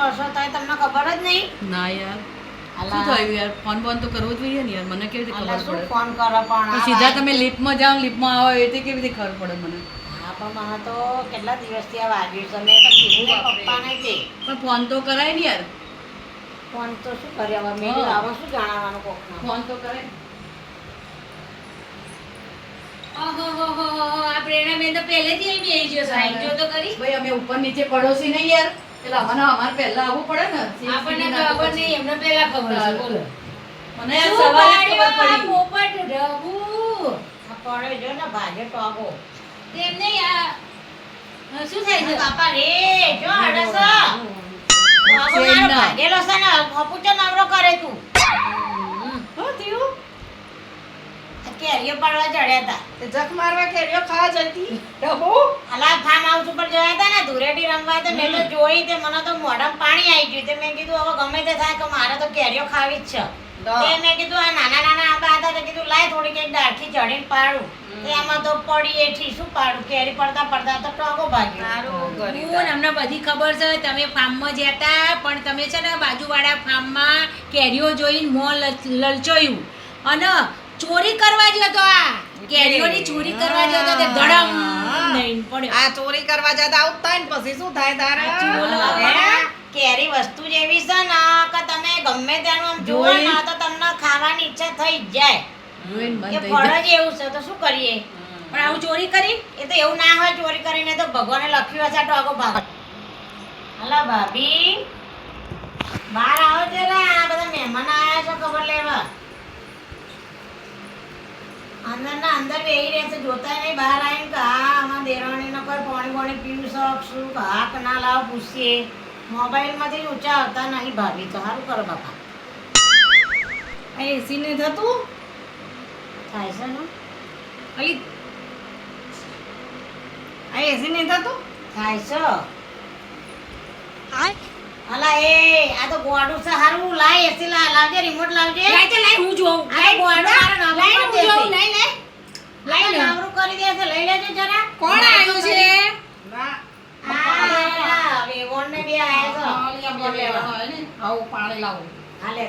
કરશો તો તમને ખબર જ નહીં. ના યાર શું થયું યાર ફોન તો કરવો જોઈએ ને યાર મને કેવી રીતે ખબર શું પડે ફોન કરો પણ સીધા તમે લિફ્ટમાં જાઓ લિફ્ટમાં આવો એ કેવી રીતે ખબર પડે મને હા પણ મને તો કેટલા દિવસથી આ વાગ્યું છે મેં તો કીધું ને પપ્પાને તે પણ ફોન તો કરાય ને યાર ફોન તો શું કરે હવે મેં કીધું આમાં શું જાણવાનું કોકના ફોન તો કરાય આ પ્રેરણાબેન તો પહેલેથી અહીં બેસી ગયો સાહેબ જો તો કરી ભાઈ અમે ઉપર નીચે પડોશી નહીં યાર એટલે અમારે પહેલા આવવું પડે ને આપણને ખબર નહીં એમને પહેલા ખબર છે બોલો મને યાર સવારે જ ખબર પડી પોપટ રઘુ આ પડે જો ને ભાજે ટોગો તેમને શું થાય છે બાપા રે જો હડસ ભાગેલો છે ને અપુચો નવરો કરે તું શું થયું કેરીઓ પાડવા ચડ્યા હતા તે જખ મારવા કેરીઓ ખાવા જતી ડબો અલા ફાર્મ હાઉસ ઉપર જોયા હતા ને ધૂળેટી રમવા તો મેં તો જોઈ તે મને તો મોઢામાં પાણી આવી ગયું તે મેં કીધું હવે ગમે તે થાય કે મારે તો કેરીઓ ખાવી જ છે તે મેં કીધું આ નાના નાના આંબા હતા તો કીધું લાય થોડીક એક ડાળખી ચડીને પાડું તે આમાં તો પડી એઠી શું પાડું કેરી પડતા પડતા તો ટોગો ભાગ્યો અમને બધી ખબર છે તમે ફાર્મમાં જતા પણ તમે છે ને બાજુવાળા ફાર્મમાં કેરીઓ જોઈને મોં લલચોયું અને ચોરી કરવા ગયો તો આ કેરીઓની ચોરી કરવા ગયો તો તે ધડમ નહીં પડ્યો આ ચોરી કરવા જતા આવું થાય ને પછી શું થાય તારે કેરી વસ્તુ જ એવી છે ને કે તમે ગમે તેનું આમ જુઓ ને તો તમને ખાવાની ઈચ્છા થઈ જ જાય એ ફળ જ એવું છે તો શું કરીએ પણ આવું ચોરી કરી એ તો એવું ના હોય ચોરી કરીને તો ભગવાને લખ્યું હશે ટોગો ભાગ હલો ભાભી બહાર આવો જરા આ બધા મહેમાન આવ્યા છે ખબર લેવા અંદર ના અંદર બેહી રહે છે જોતા નહીં બહાર આવીને કે હા આમાં દેરાણીને કોઈ પાણી પીવું શોખ શું કે હાક ના લાવ પૂછીએ મોબાઈલમાંથી ઊંચા આવતા નહીં ભાભી તો સારું કરો બાપા એસી ને થતું થાય છે ને અલી આ એસી ને થતું થાય છે અલા એ આ તો ગોડું છે હારું લાય એસી લાવજે રિમોટ લાવજે લાય હું જોઉં આ ગોડું મારા લાય હું જોઉં નવરું લઈ લે લાય નવરું કરી દેશે લઈ લેજો જરા કોણ આવ્યું છે આ વેગોન ને બે આયા છે ખબર લેવા આવું પાણી લાવો આ લે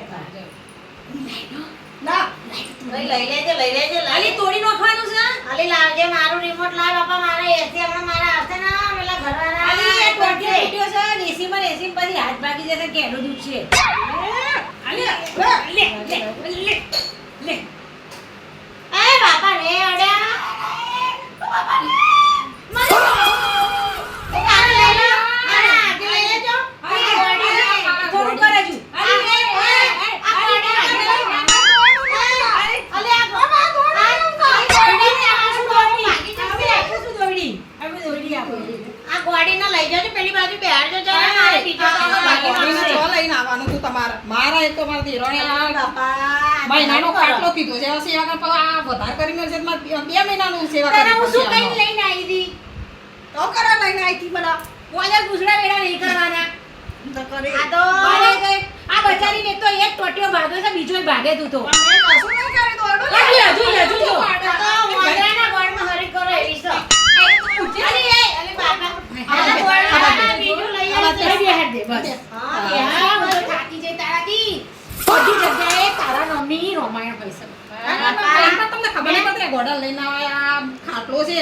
ના લઈ લેજે અલી તોડી નાખવાનું છે અલી લાવજે મારું રિમોટ લાવ બાપા મારા એસી હમણાં મારા આવશે ને પેલા ઘરવાળા અલી એ ટોટિયો ઉઠ્યો છે એસીમાં પછી હાથ ભાગી જશે કેડો દૂધ છે અલી લે લે એ બાપા રે અડ્યા બાપા રે આને લઈ લો આને આગે લઈ લેજો થોડું કરે છું આ ગોડીને લઈ જજો પેલી બાજુ બેહાડજો જરા મારે બીજો તો બાકી ગાડીમાં છે ચો લઈને આવવાનું તું તમારે મારા એક તો મારા ધીરોણે બાપા મહિનાનો ખાટલો કીધો છે હવે સેવા કર આ વધારે કરી મળશે મારે 2 મહિનાનું સેવા તને કરી હું શું કઈ લઈને આવી હતી તો કરા લઈને આવી હતી બધા કોઈને ગુસડા વેડા નહીં કરવાના તો કરે આ તો મારે કઈ આ બચારીને એક તો એક ટોટિયો ભાગ્યો છે બીજો ભાગે તું તો મેં કશું નહીં કર્યું તો અડો હજુ જો આ તો મોંઘરાના ગોળમાં હરી કરો એવી છે અલી બાપા આ ગોળમાં બીજું લઈ આવજો બેહાડ દે બસ હા હા હું તો થાકી જઈ તારાથી બધી જગ્યાએ તારા નામની રામાયણ પૈસા એમાં તમને ખબર નહીં પડતી ગોડા લઈને આવ્યા આ ખાટલો છે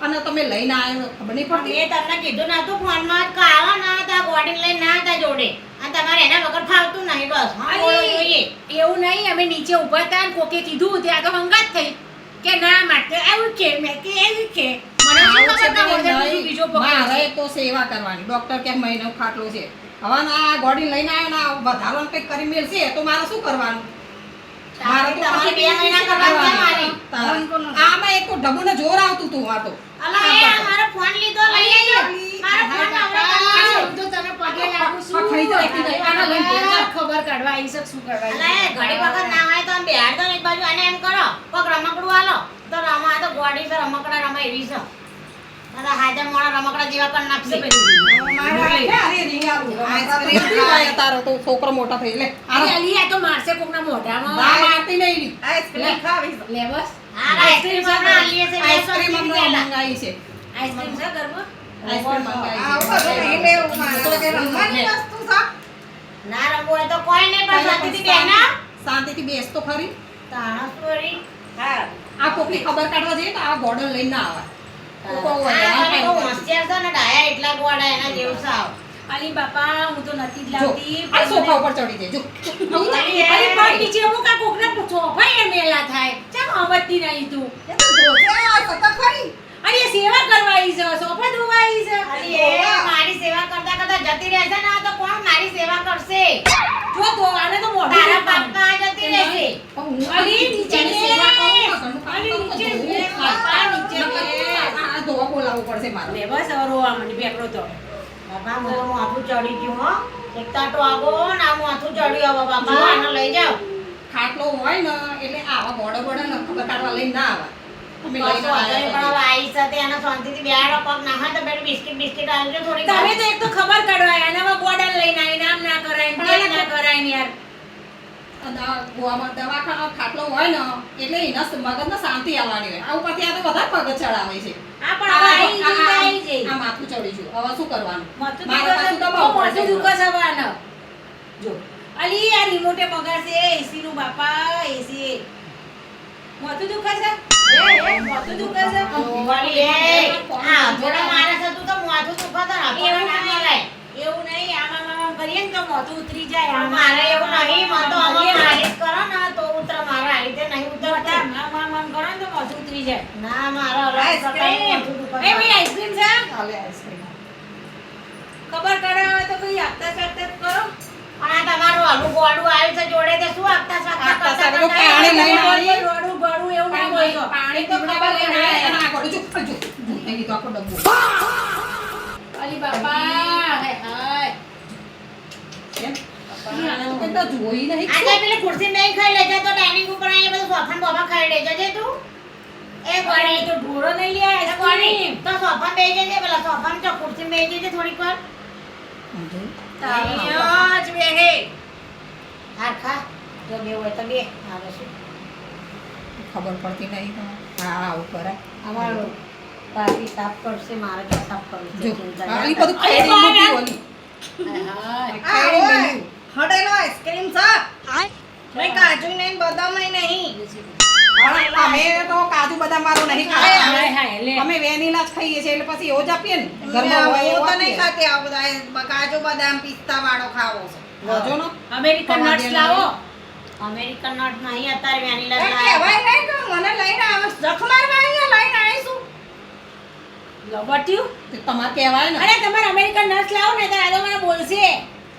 અને તમે લઈને આવ્યો ખબર નહીં પડતી મેં તમને કીધું નતું ફોનમાં કે આવો ના તો આ ગોડી લઈને ના હતા જોડે અને તમારે એના વગર ફાવતું નહીં બસ હા બોલો જોઈએ એવું નહીં અમે નીચે ઊભા હતા ને કોકે કીધું ત્યાં તો હંગાત થઈ કે ના માટે આવું છે મેં કે એવું છે મને શું આવું છે ખબર કે ના નહીં, બીજો મારે તો સેવા કરવાની ડોક્ટર કે મહિનો ખાટલો છે હવે આ ગોડી લઈને આવ્યો ને વધારાનું કંઈક કરી મેળશે તો મારે શું કરવાનું મારે તો તમારે 2 મહિના કરવાનું મારી આમાં એક તો ડબુને જોર આવતું તું આ તો અલા એ આ મારો ફોન લીધો લઈ લેજો મારો ફોન નવરો હું તો તને પગે લાગુ છું આ ખાઈ જાય કે નહીં? આના લઈને આ ખબર કાઢવા આવી છે શું કરવા અલા એ ઘડી વખત ના હોય તો આમ બેહાડ દો ને એક બાજુ અને એમ કરો કોક રમકડું આલો તો રમા તો ગોડી છે રમકડા રમા એવી છે દાદા હાજર મોણા રમકડા જેવા કરી નાખશે તારો તો છોકરો મોટા થઈ લે અલી આ તો મારશે કોકના મોઢામાં મારતી નહીં આઈસ્ક્રીમ ખાવી લે બસ આ આઈસ્ક્રીમ આપણે આલીએ છે આઈસ્ક્રીમ મંગાવી છે આઈસ્ક્રીમ છે ઘરમાં આઈસ્ક્રીમ મંગાવી છે ના રમવું હોય તો કોઈ નહીં, પણ શાંતિથી બેહના. શાંતિથી બેસ તો ખરી. તાણસ વળી. હા આ કોકની ખબર કાઢવા જઈએ તો આ બોર્ડર લઈને ના આવે. કોકો હોય, આ આ તમે કાંઈ બહુ કરે. હોશિયાર છો ને, ડાયા એટલા ગોળા એના જેવું સાવ. અલી બાપા હું તો નથી જ જો, લાવતી આ સોફા ઉપર ચડી જાય જો. આવું થાય. અલી પગ નીચે અમુક આ કોકના સોફા એ મેલા થાય ચમ સમજતી નહીં તું એ તો જોશે આ સતત ખરી. અરે એ સેવા કરવા આવી છે સોફા ધોવા આવી છે અલી એ મારી સેવા કરતા કરતા જતી રહેશે ને તો કોણ મારી સેવા કરશે? જો તો આને તો મોઢું તારા દેખાય. બાપા જતી રહેશે. પણ હું અલી નીચે એની બે. સેવા કરું ને, ઘરનું કામ અલી કરું નીચે તો બે. ધોવું બાપા ખાય. નીચે બે. આ ધોવા બોલાવવું પડશે મારે. લે બસ હવે રોવા મને બેકડો તો બાપા મારું માથું ચડી ગયું હો. એક તાટો આગો ને આ માથું ચડ્યું હવે બાપા. જો. આને લઈ જાઓ. ખાટલો હોય ને એટલે આવા બોર્ડર બોર્ડર ને ખબર કાઢવા લઈને ના આવે. અમે લઈને કશો વાંધો નહીં, પણ આવ્યા હવે આઈ સાથે એને શાંતિથી બેહાડો, પગ ના હોય તો પેલું બિસ્કિટ બિસ્કિટ આલજો થોડી તમે તો એક તો ખબર કાઢવાય એનામાં ગોડન લઈને આવીને આમ ના કરાય ને તેમ ના કરાય ને યાર ગોવામાં દવાખાનો ખાટલો હોય ને એટલે એના મગજને શાંતિ આવવાની હોય. આ ઉપરથી આ તો વધારે મગજ ચડાવે છે. આ પણ હવે આવી જઈ તો આવી જઈ આ માથું ચડી ગયું. હવે શું કરવાનું? માથું મારે પાછું દુખે દબાવવું માથું પડશે. દુખે છે બાને. જો અલી આ રિમોટે બગાડશે એસી નું બાપા એસી માથું દુખે છે માથું દુખે છે વળી એ આ થોડા મારે છે તું તો માથું દુખે છે ને, એવું ના કરાય. એવું નહીં આમાં આમાં કરીએ ને તો માથું ઉતરી જાય આમાં. મારે એવું નહીં, મને તો આમાં કરીએ ને. માલિશ કરો ને તો ઉતરે, મારે આ રીતે નહીં બધા ઉતરતું. આમ આમ આમ કરો ને તો માથું ઉતરી જાય. ના મારે અલગ પ્રકારનું માથું દુખે એ છે. ભાઈ આઈસ્ક્રીમ છે ચાલે આઈસ્ક્રીમ. ખબર કરાવે તો કઈ આપતા સાકતા કરો. પણ આ તમારું હલું ગોળું આવ્યું છે જોડે તે શું આપતા સાકતા આપતા કરતા સાકતા કરતા પાણી લઈને આવ્યા? આવી. ગળું ગળું એવું ના બોલશો. પાણી તો પીવડાવવા ખબર લઈને આવ્યા. કરાવે. અને આ ગળું ચૂપ કરજો. ભૂલાઈ ગયું તો આખો ડબ્બો. અલી બાપા હાય હાય કેમ? આને તો કંઈ તો જોઈ નહીં. આ જાય પેલી ખુરશી નહીં ખાઈ લેજે તો ડાઇનિંગ ઉપર આવીને બધું સોફા ને બોફા ખાઈ લેજે છે તું. એ અરે ગોળી એ તો ઢોરો નહીં લે એ ગોળી આઈસ્ક્રીમ. તો સોફા બેસી જજે, પેલા સોફા ને ખુરશી બેસી જજે થોડીક વાર. અહીંયા જ બેહે. હાર ખા જો બે હોય તો બે. આવે શું ખબર પડતી નહીં તો. હા આવું કરાય. અમારું પાટી સાફ કરશે, મારે જો સાફ કરવું છે. જો ચિંતા આ ના ઈ કર. બધું ખાઈ મૂક્યું ઓલી. હાય. ખાઈ ગયું. હડેલો આઈસ્ક્રીમ છે નહીં કાજુ નહીં બદામ નહીં પણ અમે તો કાજુ બદામ વાળું નહીં હાય ખાતા. હાય લે. અમે વેનીલા જ ખાઈએ છીએ એટલે પછી એવો જ આપીએ ને હું ઘરમાં હોય એવો તો નહીં આપીએ. ખાતી આ બધા કાજુ બદામ પિસ્તા વાળો ખાવો છે ગજો નો અમેરિકન નટ્સ લાવો. અમેરિકન નટ નહીં અત્યારે વેનીલા એ જ લાયા. કહેવાય નહીં કે મને લઈને આવે જખ મારવા અહીંયા લઈને આવીશું લબટ્યું. તે તમારે કહેવાય ને અરે તમારે અમેરિકન નટ્સ લાવો ને તો આ તો મને બોલશે.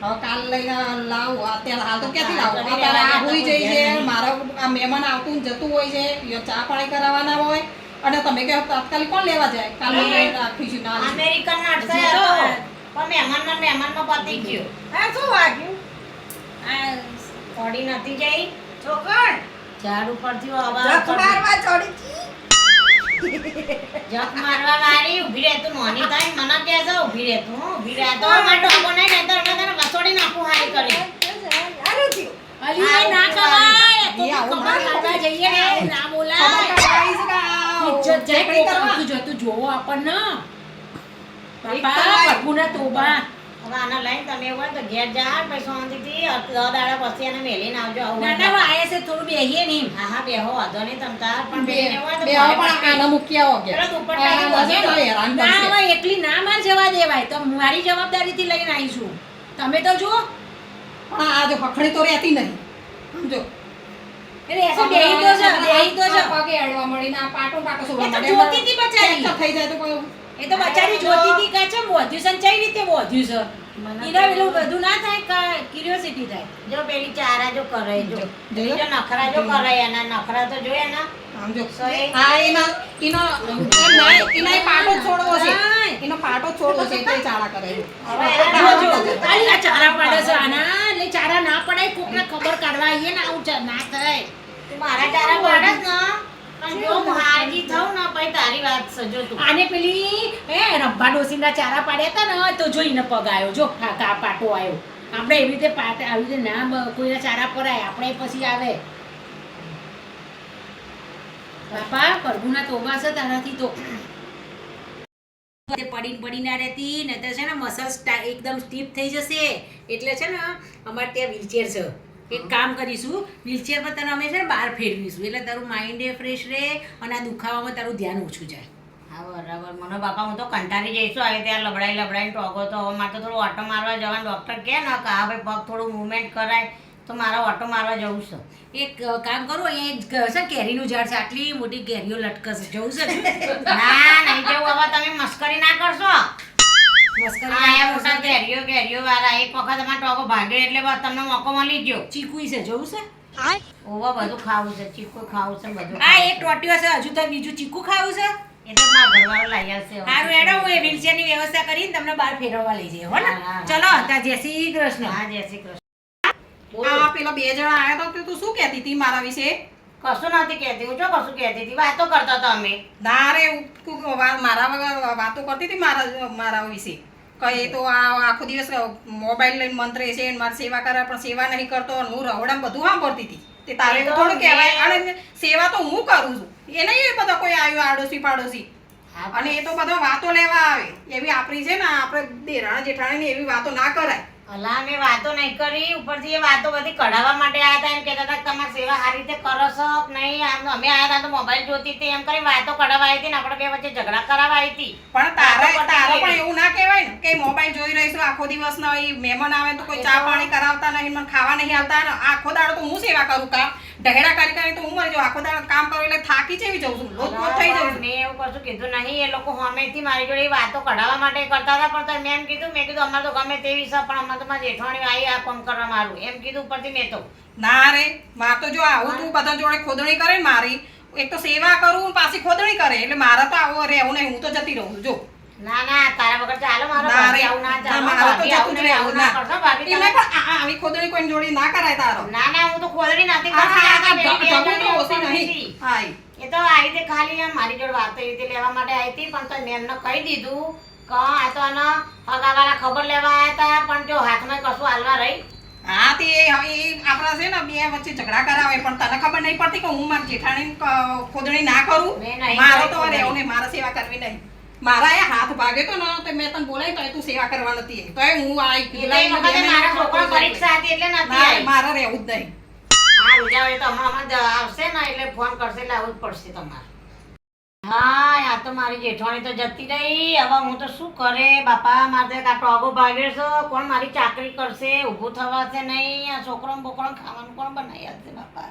હવે કાલ લઈને લાવું અત્યારે હાલ તો ક્યાંથી હા, લાવું તમે અત્યારે લેવા આ હોઈ જતા જાય છે કોઈ મારા આ મહેમાન આવતું ને જતું હોય છે યો ચા પાણી કરાવવાના હોય અને તમે કહો તાત્કાલિક કોણ લેવા જાય કાલ લઈને રાખીશું ના લઈશું. અમેરિકન નટ છે જો. તો. પણ મહેમાનમાં પતી ગયું. હા શું વાગ્યું આ પડી નથી જઈ. છોકર ઝાડ ઉપરથી અવાજ જખ પડતો. મારવા ચડી જખ મારવા વાળી ઊભી રહે તું, નોની થાય ને મને કહે છે ઊભી રહે તું, ઊભી રહે તો અમારો ડોબો નહીં ને તો અમે તને વસોડી નાખું હારી કરી. સારું થયું અલી એ ના ખવાય. તો ખબર કાઢવા જઈએ ને આવું ના ખબર બોલાય. કાઢવાની છે કે આ ઇજ્જત જાય ચેકડી કોક કરવા. આવતું જતું જોવો આપણને. એક બાપા કલાક. પ્રભુના તોબા. હવે આને લઈને તમે એવું હોય ને તો ઘેર જા, પછી શાંતિથી 10 દાડા પછી એને મેલીને આવજો. આવું હોય નાના તો. આયા છે થોડું બેહીએ ને એમ. હા હા બેહો વાંધો નહીં તમ તાર, પણ બે બેહીને હોય તો બે મારે પણ આને મૂકી આવો કે પેલો દુપટ્ટા આ બધે બધે તો હેરાન ના કરશે. હવે એકલી ના માર જવા દેવાય તો મારી જવાબદારીથી લઈને આવીશું. તમે તો જુઓ પણ આ જો હખડી તો રહેતી નહીં સમજો એટલે એસે બેહી તો છે બેહી તો છે. આ પગે અડવા મળીને આ પાટો પાટો એ સુવા તો જોતી હતી બચારી. ફ્રેક્ચર થઈ જાય તો કોઈ એ તો બચારી જોતી હતી કે ચમ વધ્યું છે ને કઈ રીતે વધ્યું છે. મને એના તો- પેલું બધું ના થાય કે ક્યુરિયોસિટી થાય. જો પેલી ચારા જો કરે જો જો. પેલી જો નખરા જો કરે એના નખરા તો જોયા ના. આમ જો સો એ- આ એનો એનો પાટો જ છોડવો છે હાય. એનો પાટો જ છોડવો છે એટલે ચાળા કરે છે. હવે જો એને જો ખાલી આ ચારા પાડે છે આના એટલે ચારા ના પડાય કોકને ખબર કાઢવા આવીએ ને આવું ના થાય. તું મારા ચારા પાડસ ને પણ જો હું હારી થઉં ને પછી તારી વાત સજો તું. આને પેલી રબ્બા ડોસીના ચારા પાડ્યા હતા ને તો જોઈને પગ આવ્યો જો કા પાટો આવ્યો. આપણે એવી રીતે આવી રીતે ના કોઈના ચારા પરાય આપણે પછી આવે. બાપા પ્રભુના તોબા છે તારાથી તો તે પડી ના રહેતી ને તો છે ને મસલ્સ એકદમ સ્ટીફ થઈ જશે. એટલે છે ને અમારે ત્યાં વ્હીલચેર છે. એક કામ કરીશું, વ્હીલચેર પર તને અમે છે ને બહાર ફેરવીશું એટલે તારું માઇન્ડ એ ફ્રેશ રહે અને આ દુખાવામાં તારું ધ્યાન ઓછું જાય. હા બરાબર. મને બાપા હું તો કંટાળી જઈશું હવે ત્યાં લબડાઈને ટોગો તો હવે મારે તો થોડું ઓટો મારવા જવાનું. ડૉક્ટર કહે ને કે હા ભાઈ પગ થોડું મૂવમેન્ટ કરાય તો મારે ઓટો મારવા જવું છે. એક કામ કરો, અહીંયા છે ને કેરીનું ઝાડ છે, આટલી મોટી કેરીઓ લટકશે, જવું છે ને? ના નહીં જવું. હવે તમે મસ્કરી ના કરશો. મસ્કરી હા ના એ મોટા કરશો. કેરીઓ વાળા એક વખત અમારો ટોગો ભાગ્યો એટલે બસ તમને મોકો મળી ગયો. ચીકુઈ છે, જવું છે? ઓવા બધું ખાવું છે, ચીકુ ખાવું છે, બધું આ ખાવું એક છે. ટોટિયો છે, હજુ તો બીજું ચીકુ ખાવું છે. એ તો મારા ઘરવાળો લઈ આવશે હવે. સારું હેડો, હું એ વ્હીલચેરની વ્યવસ્થા કરીને તમને બહાર ફેરવવા લઈ જઈએ, હો ને? હા, હા. ચલો ત્યાં જય શ્રી કૃષ્ણ. હા જય શ્રી કૃષ્ણ. આ પેલા 2 જણા આયા તો તું શું કહેતી હતી મારા વિશે? કશું નથી કહેતી હું. જો કશું કહેતી હતી, વાતો કરતા હતા અમે. ના રે મારા વગર વાતો કરતી હતી મારા વિશે. કહે તો આ આખો દિવસ મોબાઈલ લઈને મંત્રે છે ને મારી સેવા કરે પણ સેવા નહીં કરતો અને હું રવડામાં બધું સાંભળતી હતી. તે તારે એ તો થોડું કહેવાય. મેં- અને સેવા તો હું કરું છું, એ નહીં એ બધા કોઈ આવ્યો આડોશી પાડોશી. હા, અને એ તો બધા વાતો લેવા આવે. એવી આપણી છે ને આપણે દેરાણા જેઠાણીની એવી વાતો ના કરાય. અલા મેં વાતો નહીં કરી. ઉપરથી એ વાતો બધી કઢાવવા માટે આવ્યા હતા. એમ કહેતા હતા કે તમારી સેવા સારી રીતે કરો છો કે નહીં. આમ અમે આવ્યા હતા તો મોબાઈલ જોતી હતી એમ કરી વાતો કઢાવવા આવી હતી ને આપણે બે વચ્ચે ઝઘડા કરાવવા આવી હતી. પણ તારે પણ એવું ના કહેવાય ને કે મોબાઈલ જોઈ રહીશું આખો દિવસ ના મહેમાન આવે તો કોઈ ચા પાણી કરાવતા નહીં, મને ખાવા નહીં આવતા ને આખો દાડો તો હું સેવા કરું કામ ઢહેડા કરી કરી તો હું મરી જાઉં. આખો દાડો કામ કરું એટલે થાકી જેવી જાઉં છું, લોટ લોટ થઈ જાઉં છું. મેં એવું કશું કીધું નહીં. એ લોકો સામેથી મારી જોડે વાતો કઢાવવા માટે કરતા હતા પણ તો મેં એમ કીધું અમારે તો ગમે તેવી છે પણ અમારે તો મારી જેઠવાણી આવી આ કામ કરવા મારું એમ કીધું. ઉપરથી મેં તો ના રે માર તો જો આવું તું બધા જોડે ખોદણી કરે ને મારી, એક તો સેવા કરું ને પાછી ખોદણી કરે એટલે મારા તો આવું રહેવું નહીં. હું તો જતી રહું છું. જો ના ના તારા વગર ચાલો મારો ના ભાભી રે, આવું ના ના, ચાલો. મારે તો ભાભી આવું જતું જ નહીં, રહેવું, આવું ના ના. કરશો. ભાભી એમને તમે- પણ આવી ખોદણી કોઈ જોડે ના કરાય તારો. ના ના હું તો ખોદડી નથી આ કરતી. આ તો ઢબુ પેલી તો બેન ઓછી મને નહીં. હતી. હાય. એ તો આવી રીતે ખાલી આમ મારી જોડે વાતો એવી રીતે લેવા માટે આવી હતી પણ તો મેં એમને કહી દીધું કે આ તો આના હગાવાલા ખબર લેવા આવ્યા હતા પણ જો હાથમાં કશું હાલવા રહી. હા તે હવે એ આપણા છે ને બે વચ્ચે ઝઘડા કરાવે પણ તને ખબર નહીં પડતી કે હું મારી જેઠાણી ખોદણી ના કરું. મેં નહીં મારો કરી તો ખોદણી. રહેવું નહીં, મારે સેવા કરવી નહીં. મારા એ હાથ ભાગ્યો તો ને તો મેં તને બોલાવી તો તું સેવા કરવા નથી આવી. તોય હું એ તો એ વખતે મારા છોકરો પરીક્ષા હતી એટલે નથી આવી. મારે રહેવું જ નહીં. હા રૂજા હોય તો હમણાં આવશે ને એટલે ફોન કરશે એટલે આવવું જ પડશે તમારે. હા આ તો મારી જેઠવાણી તો જતી રહી. હવે હું તો શું કરે બાપા. મારે આ ટોગો ભાગ્યો છે. કોણ મારી ચાકરી કરશે? ઊભું થવાશે નહીં. આ છોકરો બોકરો ખાવાનું કોણ બનાવી આપશે બાપા.